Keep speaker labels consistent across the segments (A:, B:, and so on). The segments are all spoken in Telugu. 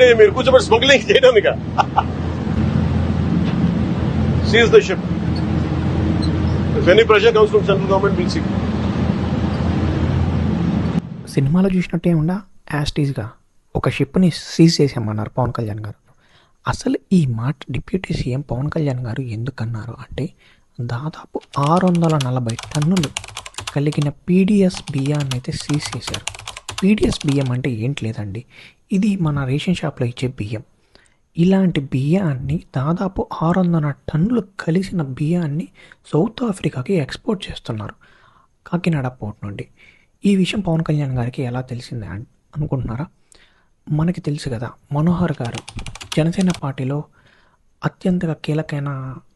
A: ఏంటి మీరు కూర్చోబెట్టి స్మగ్లింగ్ చేయడానిక? Seize the ship. If any pressure comes from central government, we'll see.
B: సినిమాలో చూసినట్టే ఉండా యాస్టీస్గా ఒక షిప్ని సీజ్ చేసామన్నారు పవన్ కళ్యాణ్ గారు. అసలు ఈ మాట డిప్యూటీ సీఎం పవన్ కళ్యాణ్ గారు ఎందుకన్నారు అంటే, దాదాపు 640 టన్నులు కలిగిన పీడిఎస్ బియ్యాన్ని అయితే సీజ్ చేశారు. పీడిఎస్ బియ్యం అంటే ఏంటి లేదండి, ఇది మన రేషన్ షాప్లో ఇచ్చే బియ్యం. ఇలాంటి బియ్యాన్ని దాదాపు 600 టన్నులు కలిసిన బియ్యాన్ని సౌత్ ఆఫ్రికాకి ఎక్స్పోర్ట్ చేస్తున్నారు కాకినాడ పోర్ట్ నుండి. ఈ విషయం పవన్ కళ్యాణ్ గారికి ఎలా తెలిసిందే అనుకుంటున్నారా? మనకి తెలుసు కదా, మనోహర్ గారు జనసేన పార్టీలో అత్యంత కీలకమైన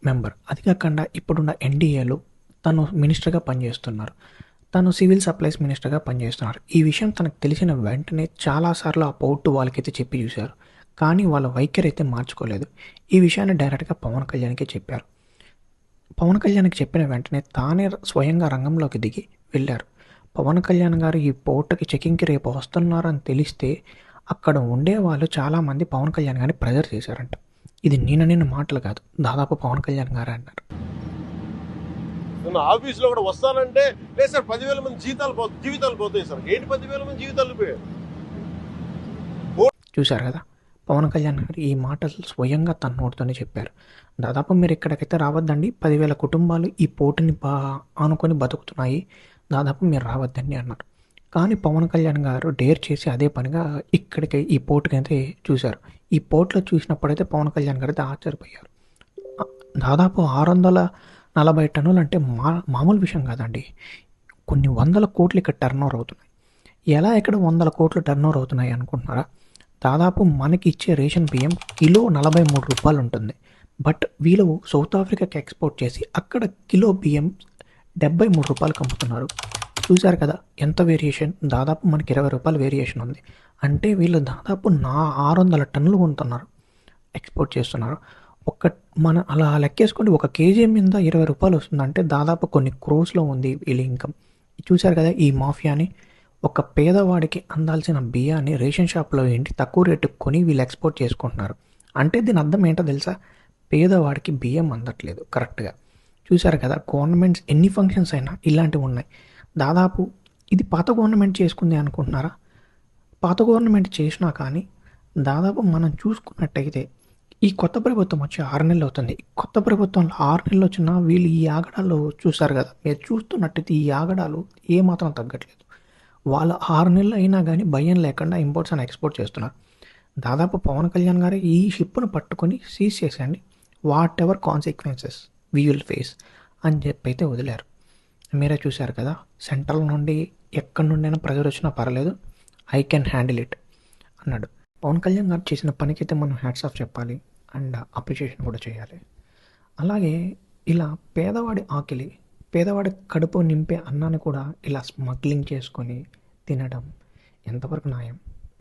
B: మెంబర్. అది కాకుండా ఇప్పుడున్న ఎన్డీఏలో తను మినిస్టర్గా పనిచేస్తున్నారు. తను సివిల్ సప్లైస్ మినిస్టర్గా పనిచేస్తున్నారు. ఈ విషయం తనకు తెలిసిన వెంటనే చాలాసార్లు ఆ పోర్టు వాళ్ళకైతే చెప్పి చూశారు. కానీ వాళ్ళ వైఖరి అయితే మార్చుకోలేదు. ఈ విషయాన్ని డైరెక్ట్గా పవన్ కళ్యాణ్కి చెప్పారు. పవన్ కళ్యాణ్కి చెప్పిన వెంటనే తానే స్వయంగా రంగంలోకి దిగి వెళ్ళారు. పవన్ కళ్యాణ్ గారు ఈ పోర్టుకి చెకింగ్కి రేపు వస్తున్నారని తెలిస్తే అక్కడ ఉండే వాళ్ళు చాలామంది పవన్ కళ్యాణ్ గారిని ప్రెజర్ చేశారంట. ఇది నేను మాటలు కాదు, దాదాపు పవన్ కళ్యాణ్ గారు అన్నారు.
A: ఆఫీస్లో కూడా వస్తానంటే లేదు సార్ 10,000 మంది జీవితాలు పోతాయి సార్. ఏంటి 10,000 మంది జీవితాలు పోయాయి?
B: చూశారు కదా, పవన్ కళ్యాణ్ గారు ఈ మాటలు స్వయంగా తన నోటితోనే చెప్పారు. దాదాపు మీరు ఇక్కడికైతే రావద్దండి, 10,000 కుటుంబాలు ఈ పోటుని ఆనుకొని బతుకుతున్నాయి, దాదాపు మీరు రావద్దండి అన్నారు. కానీ పవన్ కళ్యాణ్ గారు డేర్ చేసి అదే పనిగా ఇక్కడికి ఈ పోర్టుకి అయితే చూశారు. ఈ పోర్టులో చూసినప్పుడైతే పవన్ కళ్యాణ్ గారు అయితే ఆశ్చర్యపోయారు. దాదాపు 640 టన్నులు అంటే మామూలు విషయం కాదండి. కొన్ని 100 కోట్లు ఇక్కడ టర్నోవర్ అవుతున్నాయి. ఎలా ఇక్కడ 100 కోట్లు టర్నోవర్ అవుతున్నాయి అనుకుంటున్నారా? దాదాపు మనకి ఇచ్చే రేషన్ బియ్యం కిలో 43 రూపాయలు ఉంటుంది. బట్ వీళ్ళు సౌత్ ఆఫ్రికాకి ఎక్స్పోర్ట్ చేసి అక్కడ కిలో బియ్యం 73 రూపాయలకు అమ్ముతున్నారు. చూశారు కదా ఎంత వేరియేషన్, దాదాపు మనకి 20 రూపాయల వేరియేషన్ ఉంది. అంటే వీళ్ళు దాదాపు 600 టన్నులు కొంటున్నారు, ఎక్స్పోర్ట్ చేస్తున్నారు. మన అలా లెక్కేసుకోండి, 1 కేజీ మీద 20 రూపాయలు వస్తుందంటే దాదాపు కొన్ని క్రోస్లో ఉంది వీళ్ళ ఇన్కమ్. చూశారు కదా ఈ మాఫియాని. ఒక పేదవాడికి అందాల్సిన బియ్యాన్ని రేషన్ షాప్లో ఏంటి తక్కువ రేటుకు కొని వీళ్ళు ఎక్స్పోర్ట్ చేసుకుంటున్నారు. అంటే దీని అర్థం ఏంటో తెలుసా? పేదవాడికి బియ్యం అందట్లేదు కరెక్ట్గా. చూశారు కదా, గవర్నమెంట్స్ ఎన్ని ఫంక్షన్స్ అయినా ఇలాంటివి ఉన్నాయి. దాదాపు ఇది పాత గవర్నమెంట్ చేసుకుంది అనుకుంటున్నారా? పాత గవర్నమెంట్ చేసినా కానీ దాదాపు మనం చూసుకున్నట్టయితే ఈ కొత్త ప్రభుత్వం వచ్చి 6 నెలలు అవుతుంది. కొత్త ప్రభుత్వంలో 6 నెలలు వచ్చినా వీళ్ళు ఈ ఆగడాలు చూశారు కదా, మీరు చూస్తున్నట్టయితే ఈ ఆగడాలు ఏమాత్రం తగ్గట్లేదు. వాళ్ళు 6 నెలలు అయినా కానీ భయం లేకుండా ఇంపోర్ట్స్ అండ్ ఎక్స్పోర్ట్ చేస్తున్నారు. దాదాపు పవన్ కళ్యాణ్ గారు ఈ షిప్ను పట్టుకొని సీజ్ చేసేయండి, what ever consequences we will face అని చెప్పి అయితే వదిలేరు. మీరే చూశారు కదా, సెంట్రల్ నుండి ఎక్కడి నుండైనా ప్రెజర్ వచ్చినా పర్లేదు, ఐ కెన్ హ్యాండిల్ ఇట్ అన్నాడు. పవన్ కళ్యాణ్ గారు చేసిన పనికైతే మనం హ్యాట్స్ ఆఫ్ చెప్పాలి అండ్ అప్రిషియేషన్ కూడా చేయాలి. అలాగే ఇలా పేదవాడి ఆకలి, పేదవాడి కడుపు నింపే అన్నాన్ని కూడా ఇలా స్మగ్లింగ్ చేసుకొని తినడం ఎంతవరకు న్యాయం?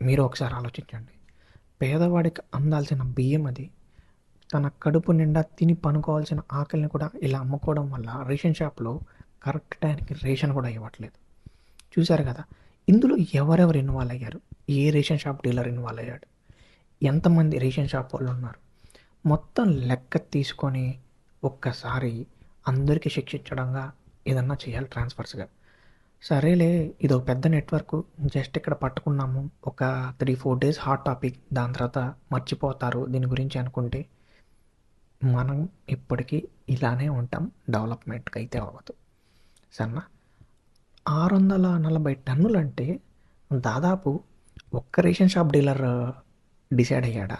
B: మీరు ఒకసారి ఆలోచించండి. పేదవాడికి అందాల్సిన బియ్యం అది, తన కడుపు నిండా తిని పనుకోవాల్సిన ఆకలిని కూడా ఇలా అమ్ముకోవడం వల్ల రేషన్ షాప్లో కరెక్ట్ టైంకి రేషన్ కూడా ఇవ్వట్లేదు. చూశారు కదా, ఇందులో ఎవరెవరు ఇన్వాల్వ్ అయ్యారు? ఏ రేషన్ షాప్ డీలర్ ఇన్వాల్వ్ అయ్యాడు? ఎంతమంది రేషన్ షాప్ వాళ్ళు ఉన్నారు? మొత్తం లెక్క తీసుకొని ఒక్కసారి అందరికీ శిక్షించడంగా ఏదన్నా చేయాలి ట్రాన్స్ఫర్స్గా. సరేలే, ఇది ఒక పెద్ద నెట్వర్క్, జస్ట్ ఇక్కడ పట్టుకున్నాము, ఒక 3-4 డేస్ హాట్ టాపిక్, దాని తర్వాత మర్చిపోతారు దీని గురించి అనుకుంటే మనం ఇప్పటికీ ఇలానే ఉంటాం, డెవలప్మెంట్కి అయితే అవ్వదు. సరేనా? 640 టన్నులు అంటే దాదాపు ఒక్క రేషన్ షాప్ డీలర్ డిసైడ్ అయ్యాడా?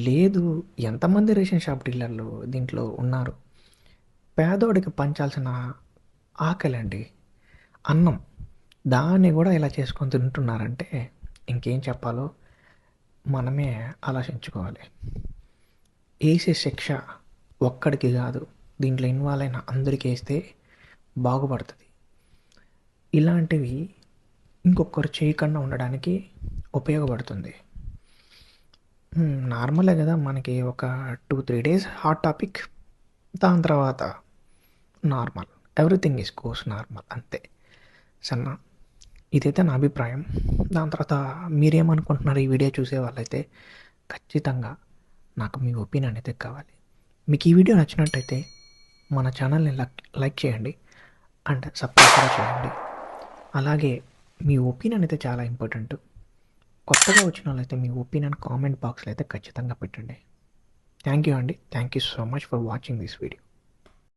B: లేదు, ఎంతమంది రేషన్ షాప్ డీలర్లు దీంట్లో ఉన్నారు? పేదోడికి పంచాల్సిన ఆకలి అండి, అన్నం, దాన్ని కూడా ఇలా చేసుకొని తింటున్నారంటే ఇంకేం చెప్పాలో మనమే ఆలోచించుకోవాలి. వేసే శిక్ష ఒక్కడికి కాదు, దీంట్లో ఇన్వాల్వ్ అయిన అందరికీ వేస్తే బాగుపడుతుంది. ఇలాంటివి ఇంకొకరు చేయకుండా ఉండడానికి ఉపయోగపడుతుంది. నార్మలే కదా, మనకి ఒక 2-3 డేస్ హాట్ టాపిక్, దాని తర్వాత normal, everything is goes normal, అంతే. సన్నా ఇదైతే నా అభిప్రాయం. దాని తర్వాత మీరేమనుకుంటున్నారు ఈ వీడియో చూసే వాళ్ళైతే ఖచ్చితంగా నాకు మీ ఒపీనియన్ అయితే కావాలి. మీకు ఈ వీడియో నచ్చినట్టయితే మన ఛానల్ని లైక్ చేయండి అండ్ సబ్స్క్రైబ్ కూడా చేయండి. అలాగే మీ ఒపీనియన్ అయితే చాలా ఇంపార్టెంట్. కొత్తగా వచ్చిన వాళ్ళైతే మీ ఒపీనియన్ కామెంట్ బాక్స్లో అయితే ఖచ్చితంగా పెట్టండి. థ్యాంక్ యూ అండి. Thank you so much for watching this video.